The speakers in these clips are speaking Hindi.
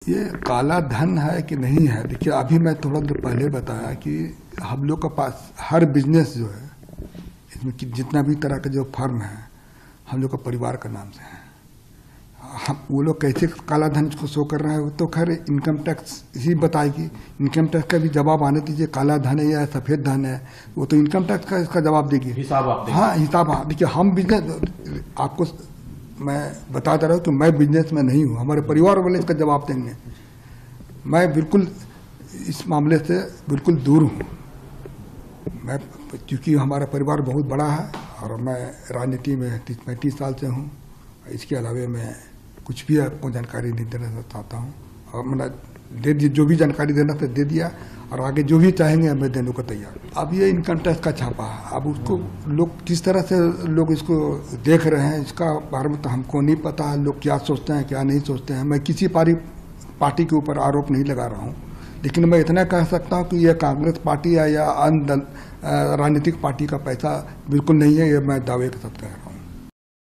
ये काला धन है कि नहीं है। देखिए, अभी मैं थोड़ा देर पहले बताया कि हम लोग के पास हर बिजनेस जो है, इसमें जितना भी तरह का जो फर्म है हम लोग का परिवार का नाम से है। हम वो लोग कैसे काला धन को शो कर रहे हैं वो तो खैर इनकम टैक्स ही बताएगी। इनकम टैक्स का भी जवाब आने दीजिए, काला धन है या सफ़ेद धन है, वो तो इनकम टैक्स का इसका जवाब देगी। हिसाब आप देंगे। हाँ, हिसाब। हाँ, देखिए, हम बिजनेस, आपको मैं बता दे रहा हूँ कि मैं बिजनेस में नहीं हूँ, हमारे परिवार वाले इसका जवाब देंगे। मैं बिल्कुल इस मामले से बिल्कुल दूर हूँ। मैं, क्योंकि हमारा परिवार बहुत बड़ा है और मैं राजनीति में 30-35 साल से हूँ। इसके अलावा मैं कुछ भी आपको जानकारी नहीं देना चाहता हूँ, और मैंने दे दी, जो भी जानकारी देना था दे दिया, और आगे जो भी चाहेंगे मैं देने को तैयार। अब ये इनकम टैक्स का छापा है, अब उसको लोग किस तरह से लोग इसको देख रहे हैं इसका बारे में तो हमको नहीं पता है। लोग क्या सोचते हैं क्या नहीं सोचते हैं। मैं किसी पार्टी के ऊपर आरोप नहीं लगा रहा हूँ, लेकिन मैं इतना कह सकता हूँ कि यह कांग्रेस पार्टी है या अन्य राजनीतिक पार्टी का पैसा बिल्कुल नहीं है, ये मैं दावे के साथ कह रहा हूँ।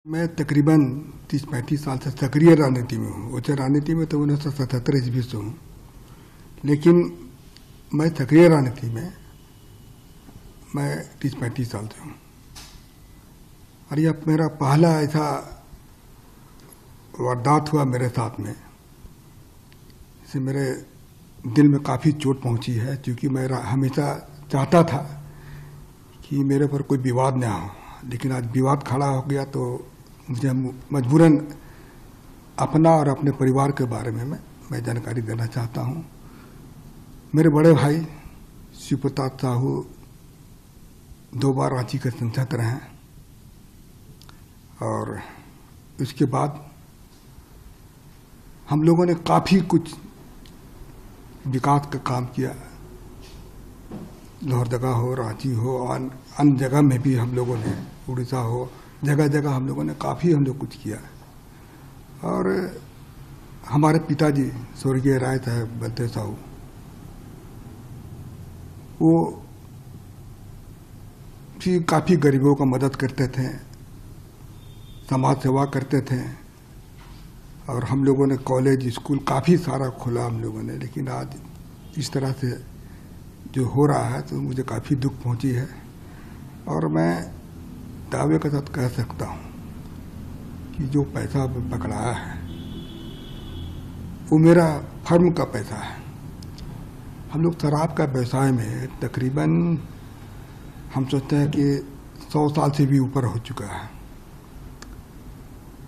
मैं तकरीबन 30-35 साल से सक्रिय राजनीति में हूँ। वैसे राजनीति में तो 1977 ईस्वी से हूँ, लेकिन मैं सक्रिय राजनीति में मैं 30-35 साल से हूँ। और यह मेरा पहला ऐसा वारदात हुआ मेरे साथ में, इससे मेरे दिल में काफ़ी चोट पहुँची है, क्योंकि मैं हमेशा चाहता था कि मेरे पर कोई विवाद ना हो, लेकिन आज विवाद खड़ा हो गया तो मुझे मजबूरन अपना और अपने परिवार के बारे में मैं जानकारी देना चाहता हूँ। मेरे बड़े भाई शिव प्रताप साहू 2 बार रांची के सांसद रहे हैं, और इसके बाद हम लोगों ने काफ़ी कुछ विकास का काम किया। लोहरदगा हो, रांची हो, और अन्य जगह में भी हम लोगों ने, उड़ीसा हो, जगह जगह हम लोगों ने काफ़ी कुछ किया। और हमारे पिताजी स्वर्गीय राय साहब बलदेव साहू, वो भी काफ़ी गरीबों का मदद करते थे, समाज सेवा करते थे, और हम लोगों ने कॉलेज स्कूल काफ़ी सारा खोला हम लोगों ने। लेकिन आज इस तरह से जो हो रहा है तो मुझे काफ़ी दुख पहुंची है, और मैं दावे के साथ कह सकता हूं कि जो पैसा पकड़ाया है वो मेरा फर्म का पैसा है। हम लोग शराब का व्यवसाय में तकरीबन हम सोचते हैं कि 100 साल से भी ऊपर हो चुका है,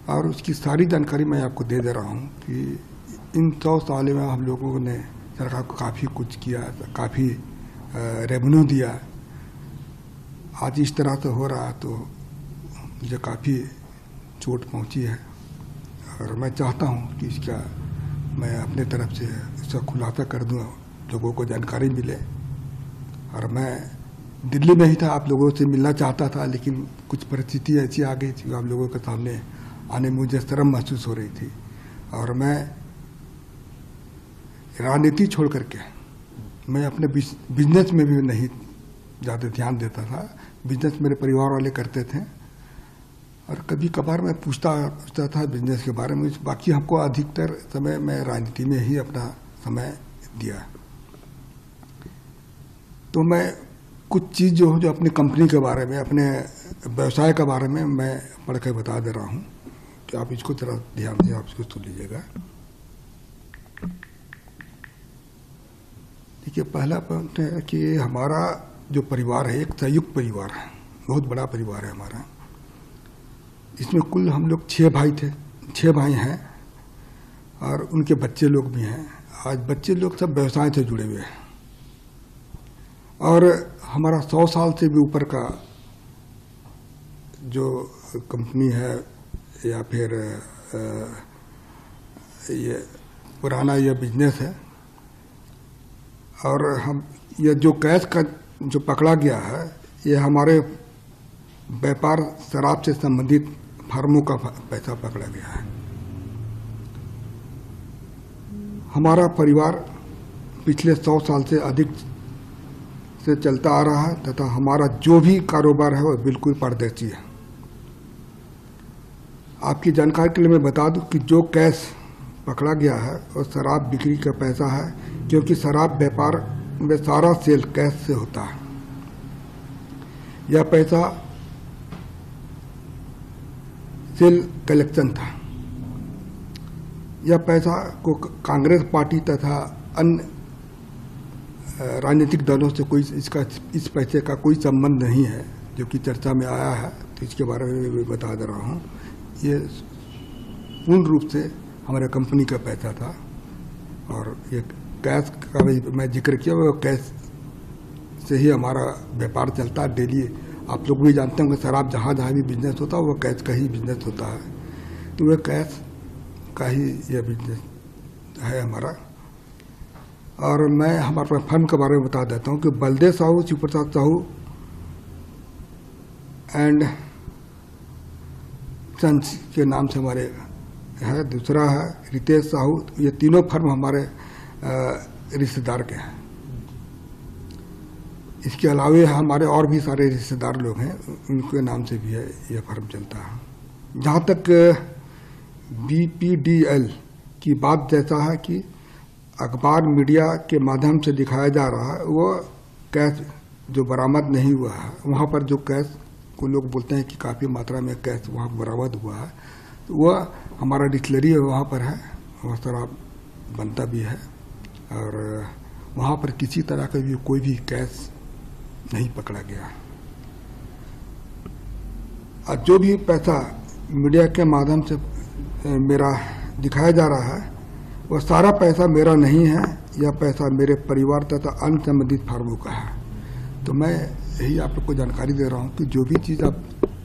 और उसकी सारी जानकारी मैं आपको दे रहा हूँ कि इन 100 साल में हम लोगों ने सरकार को काफ़ी कुछ किया, काफ़ी रेवेन्यू दिया। आज इस तरह से हो रहा है तो मुझे काफ़ी चोट पहुंची है, और मैं चाहता हूं कि इसका मैं अपने तरफ से इसका खुलासा कर दूं, लोगों को जानकारी मिले। और मैं दिल्ली में ही था, आप लोगों से मिलना चाहता था, लेकिन कुछ परिस्थिति ऐसी आ गई थी, आप लोगों के सामने आने में मुझे शर्म महसूस हो रही थी, और मैं राजनीति छोड़ करके मैं अपने बिजनेस में भी नहीं ज़्यादा ध्यान देता था। बिजनेस मेरे परिवार वाले करते थे, और कभी कभार मैं पूछता था बिजनेस के बारे में। बाकी हमको अधिकतर समय मैं राजनीति में ही अपना समय दिया। तो मैं कुछ चीज़ जो अपनी कंपनी के बारे में, अपने व्यवसाय के बारे में मैं पढ़ के बता दे रहा हूँ, कि आप इसको थोड़ा ध्यान से आप इसको सुन लीजिएगा। देखिए, पहला पॉइंट है कि हमारा जो परिवार है एक संयुक्त परिवार है, बहुत बड़ा परिवार है हमारा। इसमें कुल हम लोग 6 भाई थे, 6 भाई हैं, और उनके बच्चे लोग भी हैं। आज बच्चे लोग सब व्यवसाय से जुड़े हुए हैं, और हमारा 100 साल से भी ऊपर का जो कंपनी है या फिर ये पुराना यह बिजनेस है। और हम ये जो कैश का जो पकड़ा गया है, ये हमारे व्यापार शराब से संबंधित फर्मों का पैसा पकड़ा गया है। हमारा परिवार पिछले 100 साल से अधिक से चलता आ रहा है, तथा हमारा जो भी कारोबार है वो बिल्कुल पारदर्शी है। आपकी जानकारी के लिए मैं बता दूं कि जो कैश पकड़ा गया है वो शराब बिक्री का पैसा है, क्योंकि शराब व्यापार में सारा सेल कैश से होता है। यह पैसा सेल कलेक्शन था। यह पैसा को कांग्रेस पार्टी तथा अन्य राजनीतिक दलों से कोई इस पैसे का कोई संबंध नहीं है, जो कि चर्चा में आया है। तो इसके बारे में मैं बता दे रहा हूँ, ये पूर्ण रूप से हमारे कंपनी का पैसा था। और ये कैश का भी मैं जिक्र किया, वो कैश से ही हमारा व्यापार चलता है डेली। आप लोग भी जानते होंगे शराब जहाँ जहाँ भी बिजनेस होता है वो कैश का ही बिजनेस होता है। तो वह कैश का ही यह बिजनेस है हमारा। और मैं हमारे फर्म के बारे में बता देता हूँ कि बलदेव साहू, शिव प्रसाद साहू एंड सन्स के नाम से हमारे है। दूसरा है रितेश साहू। ये तीनों फर्म हमारे रिश्तेदार के हैं। इसके अलावे हमारे और भी सारे रिश्तेदार लोग हैं, उनके नाम से भी है यह फर्म चलता है। जहाँ तक BPDL की बात जैसा है कि अखबार मीडिया के माध्यम से दिखाया जा रहा है, वो कैश जो बरामद नहीं हुआ है, वहाँ पर जो कैश को लोग बोलते हैं कि काफ़ी मात्रा में कैश वहाँ बरामद हुआ है, तो वह हमारा डिस्टिलरी वहाँ पर है, वहाँ शराब बनता भी है। और वहाँ पर किसी तरह का भी कोई भी कैश नहीं पकड़ा गया। और जो भी पैसा मीडिया के माध्यम से मेरा दिखाया जा रहा है, वह सारा पैसा मेरा नहीं है। यह पैसा मेरे परिवार तथा अन्य संबंधित फार्मों का है। तो मैं यही आप लोग को जानकारी दे रहा हूँ कि जो भी चीज़ आप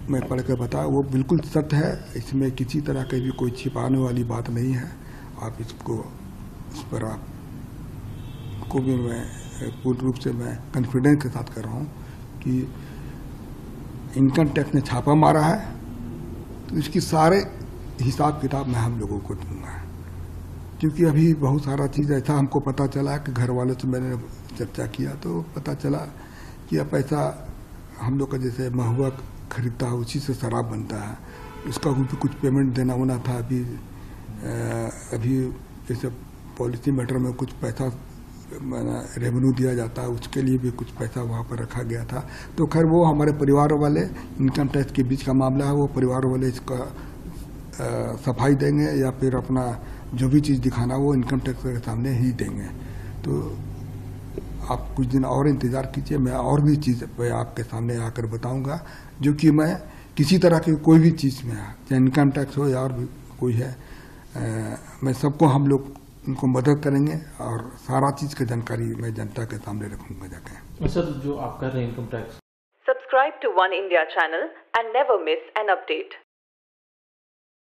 मैं पढ़ कर बताया वो बिल्कुल सत्य है। इसमें किसी तरह की भी कोई छिपाने वाली बात नहीं है। आप इसको इस पर आपको भी मैं पूर्ण रूप से मैं कॉन्फिडेंस के साथ कर रहा हूँ कि इनकम टैक्स ने छापा मारा है, तो इसकी सारे हिसाब किताब मैं हम लोगों को दूंगा। क्योंकि अभी बहुत सारा चीज़ ऐसा हमको पता चला कि घर वालों से मैंने चर्चा किया तो पता चला कि यह पैसा हम लोग का जैसे महुआ खरीदता है उसी से शराब बनता है, उसका भी कुछ पेमेंट देना होना था। अभी जैसे पॉलिसी मैटर में कुछ पैसा रेवेन्यू दिया जाता है, उसके लिए भी कुछ पैसा वहाँ पर रखा गया था। तो खैर वो हमारे परिवार वाले, इनकम टैक्स के बीच का मामला है, वो परिवार वाले इसका सफाई देंगे या फिर अपना जो भी चीज़ दिखाना वो इनकम टैक्स के सामने ही देंगे। तो आप कुछ दिन और इंतज़ार कीजिए, मैं और भी चीज़ मैं आपके सामने आकर बताऊंगा, जो कि मैं किसी तरह की कोई भी चीज़ में, चाहे इनकम टैक्स हो या और भी कोई है, मैं सबको हम लोग उनको मदद करेंगे और सारा चीज़ की जानकारी मैं जनता के सामने रखूंगा जाके। सर, जो आप कर रहे हैं income tax. Subscribe to One India channel and never miss an update.